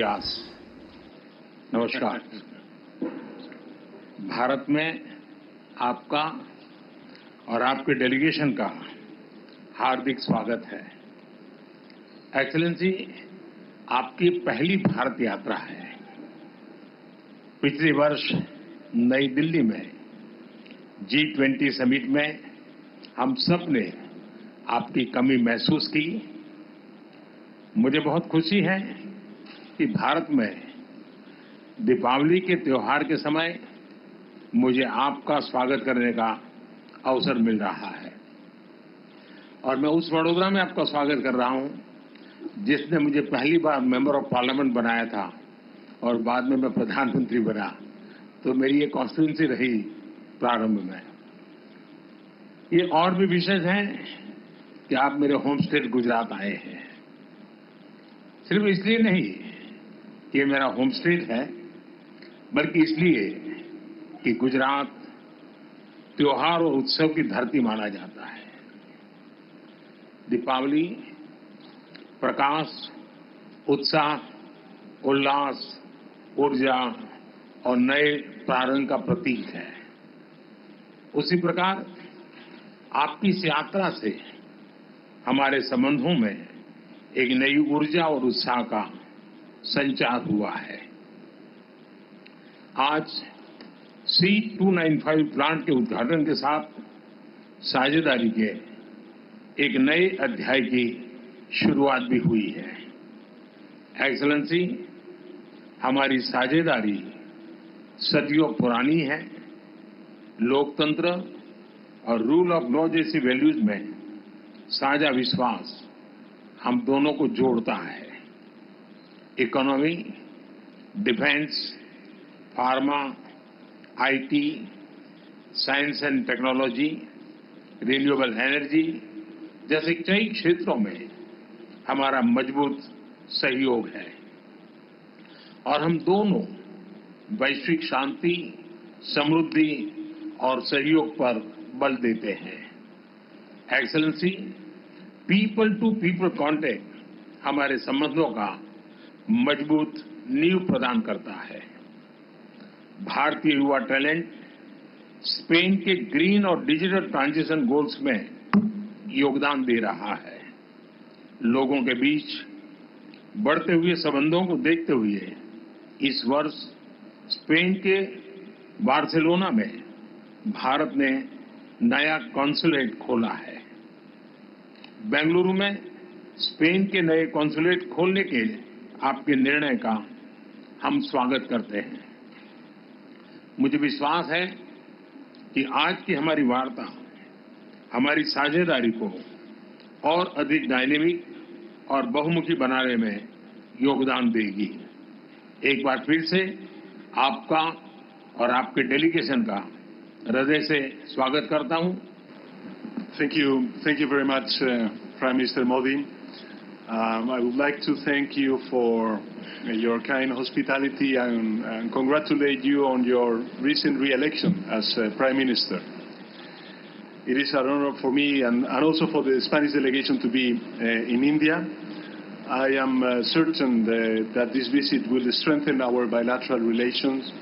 व्यास, नमस्कार। भारत में आपका और आपके डेलीगेशन का हार्दिक स्वागत है। एक्सेलेंसी, आपकी पहली भारत यात्रा है। पिछले वर्ष नई दिल्ली में G20 समिट में हम सब ने आपकी कमी महसूस की। मुझे बहुत खुशी है कि भारत में दीपावली के त्योहार के समय मुझे आपका स्वागत करने का अवसर मिल रहा है और मैं उस वडोदरा में आपका स्वागत कर रहा हूं जिसने मुझे पहली बार मेंबर ऑफ पार्लियामेंट बनाया था और बाद में मैं प्रधानमंत्री बना, तो मेरी ये कॉन्स्टिट्यूंसी रही प्रारंभ में। ये और भी विशेष है कि आप मेरे होम स्टेट गुजरात आए हैं। सिर्फ इसलिए नहीं कि ये मेरा होम स्टेट है, बल्कि इसलिए कि गुजरात त्योहार और उत्सव की धरती माना जाता है। दीपावली प्रकाश, उत्साह, उल्लास, ऊर्जा और नए प्रारंभ का प्रतीक है। उसी प्रकार आपकी इस यात्रा से हमारे संबंधों में एक नई ऊर्जा और उत्साह का संचार हुआ है। आज C295 प्लांट के उद्घाटन के साथ साझेदारी के एक नए अध्याय की शुरुआत भी हुई है। एक्सेलेंसी, हमारी साझेदारी सदियों पुरानी है। लोकतंत्र और रूल ऑफ लॉ जैसी वैल्यूज में साझा विश्वास हम दोनों को जोड़ता है। Economy, defence, pharma, IT, science and technology, renewable energy जैसे कई क्षेत्रों में हमारा मजबूत सहयोग है और हम दोनों वैश्विक शांति, समृद्धि और सहयोग पर बल देते हैं। Excellency, people to people contact हमारे संबंधों का मजबूत नींव प्रदान करता है। भारतीय युवा टैलेंट स्पेन के ग्रीन और डिजिटल ट्रांजिशन गोल्स में योगदान दे रहा है। लोगों के बीच बढ़ते हुए संबंधों को देखते हुए इस वर्ष स्पेन के बार्सिलोना में भारत ने नया कॉन्सुलेट खोला है। बेंगलुरु में स्पेन के नए कॉन्सुलेट खोलने के आपके निर्णय का हम स्वागत करते हैं। मुझे विश्वास है कि आज की हमारी वार्ता हमारी साझेदारी को और अधिक डायनेमिक और बहुमुखी बनाने में योगदान देगी। एक बार फिर से आपका और आपके डेलीगेशन का हृदय से स्वागत करता हूं। Thank you very much, Prime Minister Modi. I would like to thank you for your kind hospitality and congratulate you on your recent re-election as Prime Minister. It is an honor for me and also for the Spanish delegation to be in India. I am certain that this visit will strengthen our bilateral relations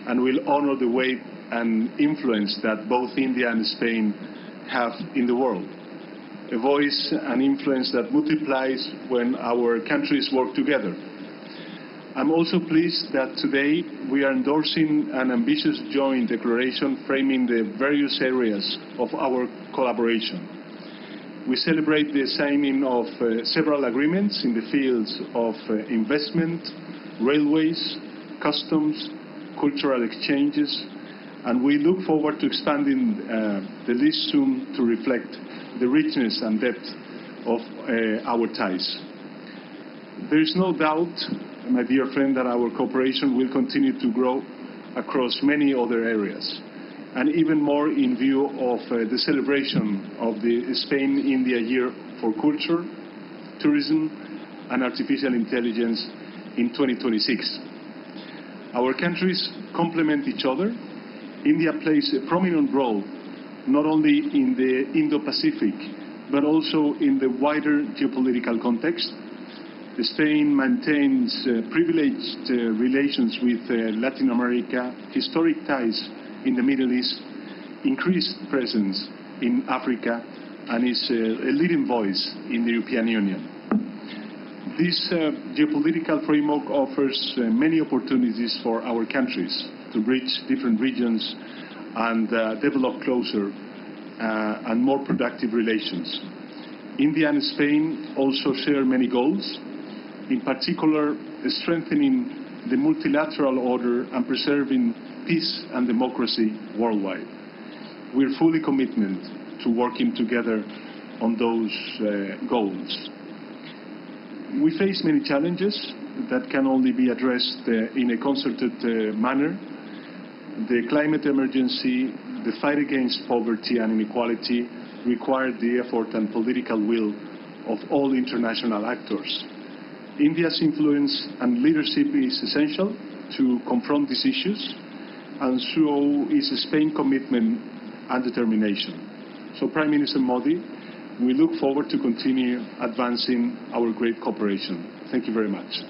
and will honor the weight and influence that both India and Spain have in the world. A voice and influence that multiplies when our countries work together. I'm also pleased that today we are endorsing an ambitious joint declaration framing the various areas of our collaboration. We celebrate the signing of several agreements in the fields of investment, railways, customs, cultural exchanges, and we look forward to expanding the list soon to reflect the richness and depth of our ties. There is no doubt, my dear friend, that our cooperation will continue to grow across many other areas, and even more in view of the celebration of the Spain-India Year for Culture, Tourism and Artificial Intelligence in 2026. Our countries complement each other. India plays a prominent role not only in the Indo-Pacific but also in the wider geopolitical context. Spain maintains privileged relations with Latin America, historic ties in the Middle East, increased presence in Africa, and is a leading voice in the European Union. This geopolitical framework offers many opportunities for our countries to reach different regions and develop closer and more productive relations. India and Spain also share many goals, in particular strengthening the multilateral order and preserving peace and democracy worldwide. We are fully committed to working together on those goals. We face many challenges that can only be addressed in a concerted manner. The climate emergency, the fight against poverty and inequality require the effort and political will of all international actors. India's influence and leadership is essential to confront these issues, and so is Spain's commitment and determination. So, Prime Minister Modi, we look forward to continue advancing our great cooperation. Thank you very much.